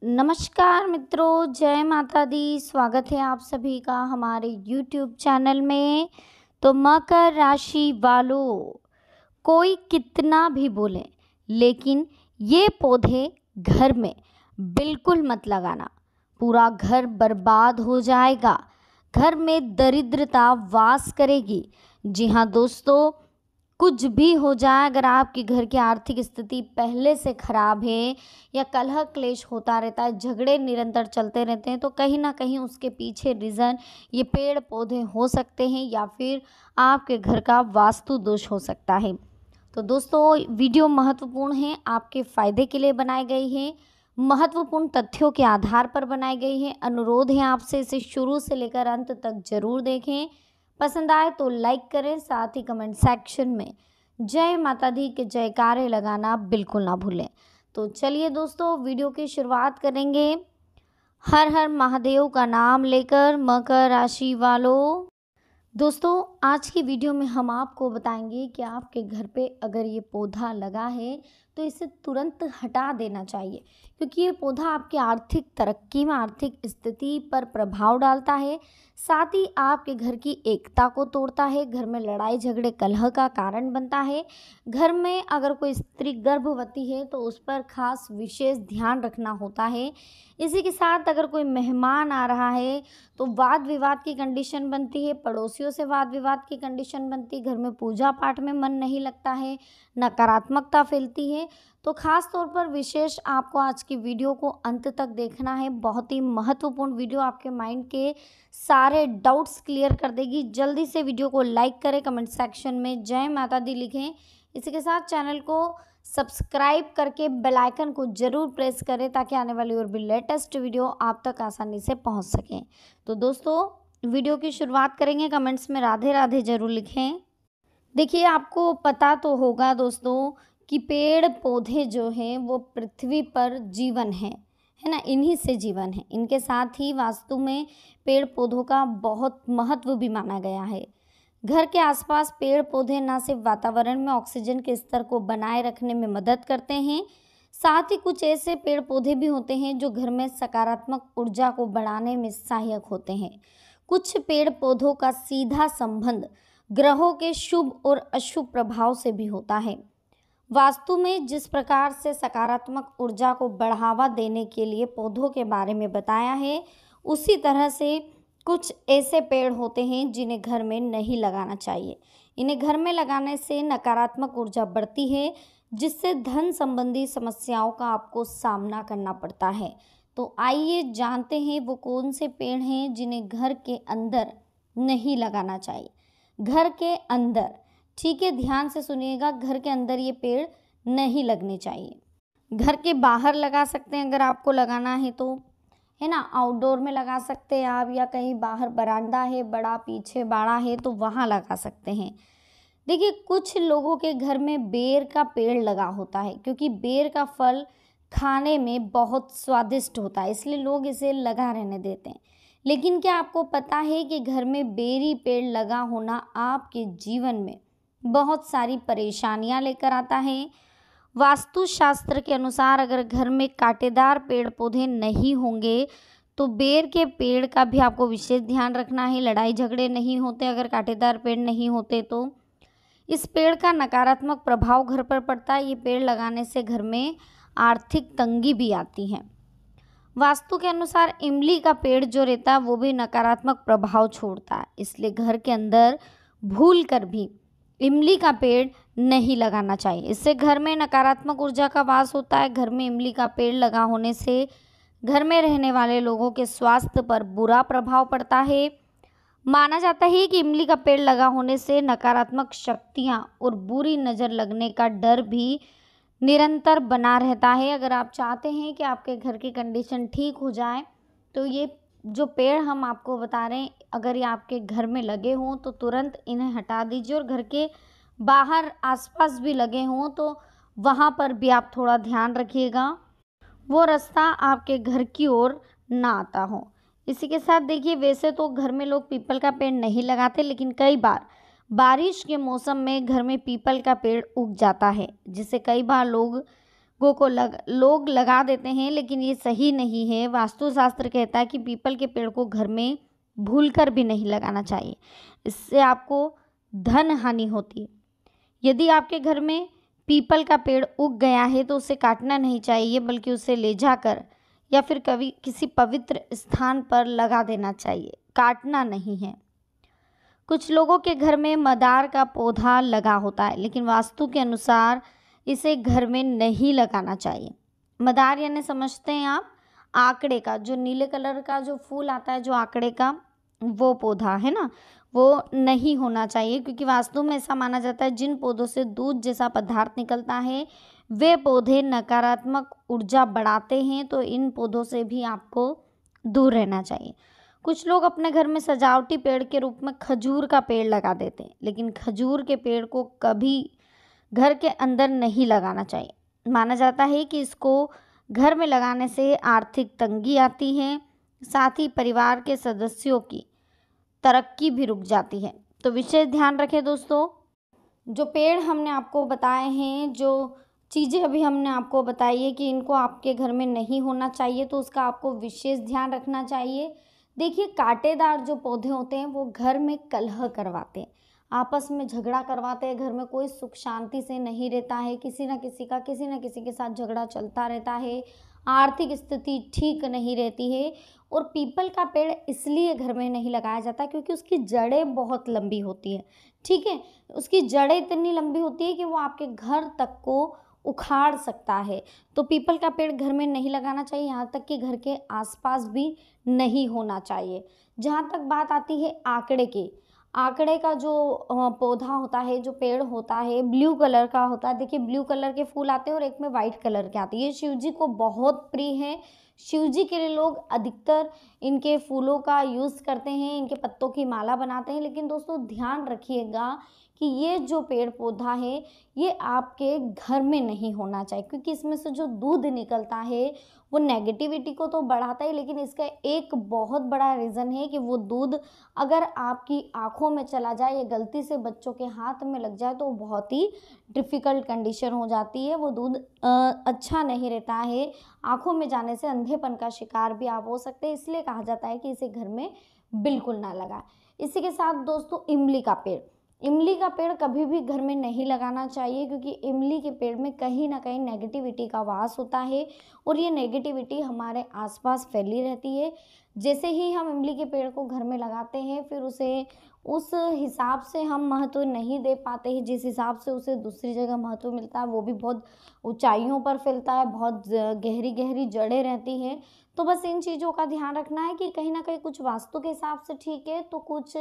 नमस्कार मित्रों, जय माता दी। स्वागत है आप सभी का हमारे YouTube चैनल में। तो मकर राशि वालों, कोई कितना भी बोले लेकिन ये पौधे घर में बिल्कुल मत लगाना, पूरा घर बर्बाद हो जाएगा, घर में दरिद्रता वास करेगी। जी हाँ दोस्तों, कुछ भी हो जाए, अगर आपके घर की आर्थिक स्थिति पहले से खराब है या कलह क्लेश होता रहता है, झगड़े निरंतर चलते रहते हैं, तो कहीं ना कहीं उसके पीछे रीज़न ये पेड़ पौधे हो सकते हैं या फिर आपके घर का वास्तु दोष हो सकता है। तो दोस्तों, वीडियो महत्वपूर्ण है, आपके फ़ायदे के लिए बनाई गई है, महत्वपूर्ण तथ्यों के आधार पर बनाई गई है। अनुरोध है आपसे इसे शुरू से लेकर अंत तक जरूर देखें। पसंद आए तो लाइक करें, साथ ही कमेंट सेक्शन में जय माता दी के जयकारे लगाना बिल्कुल ना भूलें। तो चलिए दोस्तों, वीडियो की शुरुआत करेंगे हर हर महादेव का नाम लेकर। मकर राशि वालों, दोस्तों आज की वीडियो में हम आपको बताएंगे कि आपके घर पे अगर ये पौधा लगा है तो इसे तुरंत हटा देना चाहिए, क्योंकि ये पौधा आपकी आर्थिक तरक्की में, आर्थिक स्थिति पर प्रभाव डालता है, साथ ही आपके घर की एकता को तोड़ता है, घर में लड़ाई झगड़े कलह का कारण बनता है। घर में अगर कोई स्त्री गर्भवती है तो उस पर खास विशेष ध्यान रखना होता है। इसी के साथ अगर कोई मेहमान आ रहा है तो वाद विवाद की कंडीशन बनती है, पड़ोसियों से वाद विवाद की कंडीशन बनती है, घर में पूजा पाठ में मन नहीं लगता है, नकारात्मकता फैलती है। तो खास तौर पर विशेष आपको आज की वीडियो को अंत तक देखना है। बहुत ही महत्वपूर्ण वीडियो, आपके माइंड के सारे डाउट्स क्लियर कर देगी। जल्दी से वीडियो को लाइक करें, कमेंट सेक्शन में जय माता दी लिखें। इसी के साथ चैनल को सब्सक्राइब करके बेल आइकन को ज़रूर प्रेस करें ताकि आने वाली और भी लेटेस्ट वीडियो आप तक आसानी से पहुंच सकें। तो दोस्तों, वीडियो की शुरुआत करेंगे, कमेंट्स में राधे राधे ज़रूर लिखें। देखिए, आपको पता तो होगा दोस्तों कि पेड़ पौधे जो हैं वो पृथ्वी पर जीवन है ना, इन्हीं से जीवन है। इनके साथ ही वास्तु में पेड़ पौधों का बहुत महत्व भी माना गया है। घर के आसपास पेड़ पौधे न सिर्फ वातावरण में ऑक्सीजन के स्तर को बनाए रखने में मदद करते हैं, साथ ही कुछ ऐसे पेड़ पौधे भी होते हैं जो घर में सकारात्मक ऊर्जा को बढ़ाने में सहायक होते हैं। कुछ पेड़ पौधों का सीधा संबंध ग्रहों के शुभ और अशुभ प्रभाव से भी होता है। वास्तु में जिस प्रकार से सकारात्मक ऊर्जा को बढ़ावा देने के लिए पौधों के बारे में बताया है, उसी तरह से कुछ ऐसे पेड़ होते हैं जिन्हें घर में नहीं लगाना चाहिए। इन्हें घर में लगाने से नकारात्मक ऊर्जा बढ़ती है, जिससे धन संबंधी समस्याओं का आपको सामना करना पड़ता है। तो आइए जानते हैं वो कौन से पेड़ हैं जिन्हें घर के अंदर नहीं लगाना चाहिए। घर के अंदर, ठीक है, ध्यान से सुनिएगा, घर के अंदर ये पेड़ नहीं लगने चाहिए। घर के बाहर लगा सकते हैं अगर आपको लगाना है तो, है ना, आउटडोर में लगा सकते हैं आप, या कहीं बाहर बरामदा है बड़ा, पीछे बाड़ा है तो वहाँ लगा सकते हैं। देखिए, कुछ लोगों के घर में बेर का पेड़ लगा होता है, क्योंकि बेर का फल खाने में बहुत स्वादिष्ट होता है, इसलिए लोग इसे लगा रहने देते हैं। लेकिन क्या आपको पता है कि घर में बेरी पेड़ लगा होना आपके जीवन में बहुत सारी परेशानियां लेकर आता है। वास्तुशास्त्र के अनुसार अगर घर में कांटेदार पेड़ पौधे नहीं होंगे तो बेर के पेड़ का भी आपको विशेष ध्यान रखना है। लड़ाई झगड़े नहीं होते अगर कांटेदार पेड़ नहीं होते तो। इस पेड़ का नकारात्मक प्रभाव घर पर पड़ता है। ये पेड़ लगाने से घर में आर्थिक तंगी भी आती है। वास्तु के अनुसार इमली का पेड़ जो रहता है वो भी नकारात्मक प्रभाव छोड़ता है, इसलिए घर के अंदर भूल कर भी इमली का पेड़ नहीं लगाना चाहिए। इससे घर में नकारात्मक ऊर्जा का वास होता है। घर में इमली का पेड़ लगा होने से घर में रहने वाले लोगों के स्वास्थ्य पर बुरा प्रभाव पड़ता है। माना जाता है कि इमली का पेड़ लगा होने से नकारात्मक शक्तियां और बुरी नज़र लगने का डर भी निरंतर बना रहता है। अगर आप चाहते हैं कि आपके घर की कंडीशन ठीक हो जाए तो ये जो पेड़ हम आपको बता रहे हैं, अगर ये आपके घर में लगे हों तो तुरंत इन्हें हटा दीजिए, और घर के बाहर आसपास भी लगे हों तो वहाँ पर भी आप थोड़ा ध्यान रखिएगा, वो रास्ता आपके घर की ओर ना आता हो। इसी के साथ देखिए, वैसे तो घर में लोग पीपल का पेड़ नहीं लगाते, लेकिन कई बार बारिश के मौसम में घर में पीपल का पेड़ उग जाता है, जिससे कई बार लोग को लोग लगा देते हैं, लेकिन ये सही नहीं है। वास्तुशास्त्र कहता है कि पीपल के पेड़ को घर में भूलकर भी नहीं लगाना चाहिए, इससे आपको धन हानि होती है। यदि आपके घर में पीपल का पेड़ उग गया है तो उसे काटना नहीं चाहिए, बल्कि उसे ले जाकर या फिर कभी किसी पवित्र स्थान पर लगा देना चाहिए, काटना नहीं है। कुछ लोगों के घर में मदार का पौधा लगा होता है, लेकिन वास्तु के अनुसार इसे घर में नहीं लगाना चाहिए। मदार यानी समझते हैं आप, आंकड़े का जो नीले कलर का जो फूल आता है, जो आंकड़े का वो पौधा है ना, वो नहीं होना चाहिए, क्योंकि वास्तु में ऐसा माना जाता है जिन पौधों से दूध जैसा पदार्थ निकलता है वे पौधे नकारात्मक ऊर्जा बढ़ाते हैं, तो इन पौधों से भी आपको दूर रहना चाहिए। कुछ लोग अपने घर में सजावटी पेड़ के रूप में खजूर का पेड़ लगा देते हैं, लेकिन खजूर के पेड़ को कभी घर के अंदर नहीं लगाना चाहिए। माना जाता है कि इसको घर में लगाने से आर्थिक तंगी आती है, साथ ही परिवार के सदस्यों की तरक्की भी रुक जाती है। तो विशेष ध्यान रखें दोस्तों, जो पेड़ हमने आपको बताए हैं, जो चीज़ें अभी हमने आपको बताई है कि इनको आपके घर में नहीं होना चाहिए, तो उसका आपको विशेष ध्यान रखना चाहिए। देखिए, कांटेदार जो पौधे होते हैं वो घर में कलह करवाते हैं, आपस में झगड़ा करवाते हैं, घर में कोई सुख शांति से नहीं रहता है, किसी न किसी के साथ झगड़ा चलता रहता है, आर्थिक स्थिति ठीक नहीं रहती है। और पीपल का पेड़ इसलिए घर में नहीं लगाया जाता क्योंकि उसकी जड़ें बहुत लंबी होती है, ठीक है। उसकी जड़ें इतनी लंबी होती है कि वो आपके घर तक को उखाड़ सकता है। तो पीपल का पेड़ घर में नहीं लगाना चाहिए, यहाँ तक कि घर के आसपास भी नहीं होना चाहिए। जहाँ तक बात आती है आंकड़े की, आंकड़े का जो पौधा होता है, जो पेड़ होता है, ब्लू कलर का होता है। देखिए, ब्लू कलर के फूल आते हैं और एक में वाइट कलर के आते हैं। ये शिव जी को बहुत प्रिय है। शिव जी के लिए लोग अधिकतर इनके फूलों का यूज़ करते हैं, इनके पत्तों की माला बनाते हैं। लेकिन दोस्तों ध्यान रखिएगा कि ये जो पेड़ पौधा है ये आपके घर में नहीं होना चाहिए, क्योंकि इसमें से जो दूध निकलता है वो नेगेटिविटी को तो बढ़ाता है, लेकिन इसका एक बहुत बड़ा रीज़न है कि वो दूध अगर आपकी आँखों में चला जाए या गलती से बच्चों के हाथ में लग जाए तो बहुत ही डिफ़िकल्ट कंडीशन हो जाती है। वो दूध अच्छा नहीं रहता है, आँखों में जाने से अंधेपन का शिकार भी आप हो सकते हैं। इसलिए कहा जाता है कि इसे घर में बिल्कुल ना लगाएं। इसी के साथ दोस्तों, इमली का पेड़, इमली का पेड़ कभी भी घर में नहीं लगाना चाहिए, क्योंकि इमली के पेड़ में कहीं ना कहीं नेगेटिविटी का वास होता है और ये नेगेटिविटी हमारे आसपास फैली रहती है। जैसे ही हम इमली के पेड़ को घर में लगाते हैं, फिर उसे उस हिसाब से हम महत्व नहीं दे पाते हैं जिस हिसाब से उसे दूसरी जगह महत्व मिलता है। वो भी बहुत ऊंचाइयों पर फैलता है, बहुत गहरी गहरी जड़ें रहती हैं। तो बस इन चीज़ों का ध्यान रखना है कि कहीं ना कहीं कुछ वास्तु के हिसाब से ठीक है, तो कुछ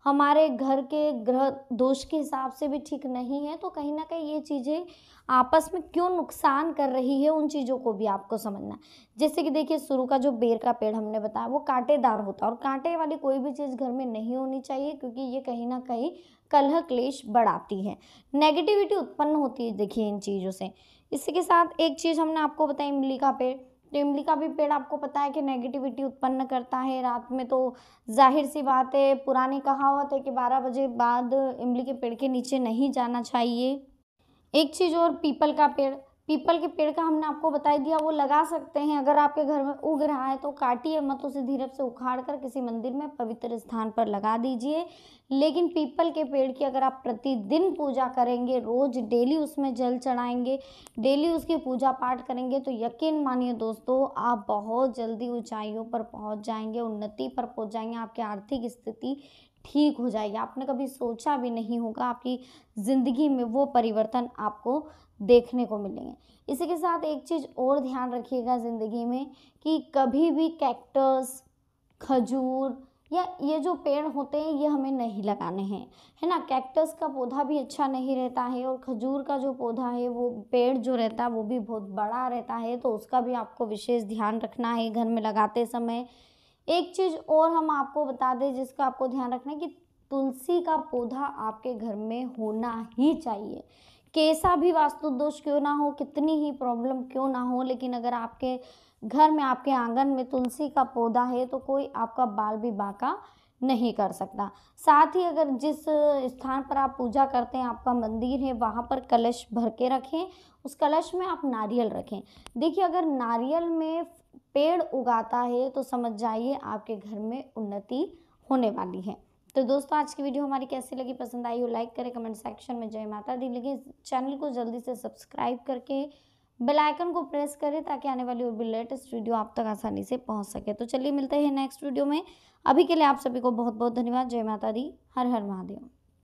हमारे घर के ग्रह दोष के हिसाब से भी ठीक नहीं है। तो कहीं ना कहीं ये चीज़ें आपस में क्यों नुकसान कर रही है, उन चीज़ों को भी आपको समझना है। जैसे कि देखिए, शुरू का जो बेर का पेड़ हमने बताया वो कांटेदार होता है, और कांटे वाली कोई भी चीज़ घर में नहीं होनी चाहिए, क्योंकि ये कहीं ना कहीं कलह क्लेश बढ़ाती है, नेगेटिविटी उत्पन्न होती है देखिए इन चीज़ों से। इसी के साथ एक चीज़ हमने आपको बताई, इमली का पेड़, तो इमली का भी पेड़ आपको पता है कि नेगेटिविटी उत्पन्न करता है। रात में तो जाहिर सी बात है, पुरानी कहावत है कि 12 बजे बाद इमली के पेड़ के नीचे नहीं जाना चाहिए। एक चीज़ और, पीपल का पेड़, पीपल के पेड़ का हमने आपको बता दिया, वो लगा सकते हैं। अगर आपके घर में उग रहा है तो काटिए मत, उसे धीरे से उखाड़ कर किसी मंदिर में पवित्र स्थान पर लगा दीजिए। लेकिन पीपल के पेड़ की अगर आप प्रतिदिन पूजा करेंगे, रोज़ डेली उसमें जल चढ़ाएंगे, डेली उसकी पूजा पाठ करेंगे, तो यकीन मानिए दोस्तों, आप बहुत जल्दी ऊंचाइयों पर पहुंच जाएंगे, उन्नति पर पहुंच जाएंगे, आपकी आर्थिक स्थिति ठीक हो जाएगी। आपने कभी सोचा भी नहीं होगा, आपकी ज़िंदगी में वो परिवर्तन आपको देखने को मिलेंगे। इसी के साथ एक चीज़ और ध्यान रखिएगा ज़िंदगी में, कि कभी भी कैक्टस, खजूर या ये जो पेड़ होते हैं ये हमें नहीं लगाने हैं, है ना। कैक्टस का पौधा भी अच्छा नहीं रहता है, और खजूर का जो पौधा है, वो पेड़ जो रहता है वो भी बहुत बड़ा रहता है, तो उसका भी आपको विशेष ध्यान रखना है घर में लगाते समय। एक चीज़ और हम आपको बता दें जिसका आपको ध्यान रखना है, कि तुलसी का पौधा आपके घर में होना ही चाहिए। कैसा भी वास्तु दोष क्यों ना हो, कितनी ही प्रॉब्लम क्यों ना हो, लेकिन अगर आपके घर में, आपके आंगन में तुलसी का पौधा है तो कोई आपका बाल भी बांका नहीं कर सकता। साथ ही अगर जिस स्थान पर आप पूजा करते हैं, आपका मंदिर है, वहाँ पर कलश भर के रखें, उस कलश में आप नारियल रखें। देखिए अगर नारियल में पेड़ उगाता है तो समझ जाइए आपके घर में उन्नति होने वाली है। तो दोस्तों आज की वीडियो हमारी कैसी लगी, पसंद आई हो लाइक करें, कमेंट सेक्शन में जय माता दी लिखें, चैनल को जल्दी से सब्सक्राइब करके बेल आइकन को प्रेस करें ताकि आने वाली और भी लेटेस्ट वीडियो आप तक आसानी से पहुंच सके। तो चलिए मिलते हैं नेक्स्ट वीडियो में। अभी के लिए आप सभी को बहुत बहुत धन्यवाद। जय माता दी, हर हर महादेव।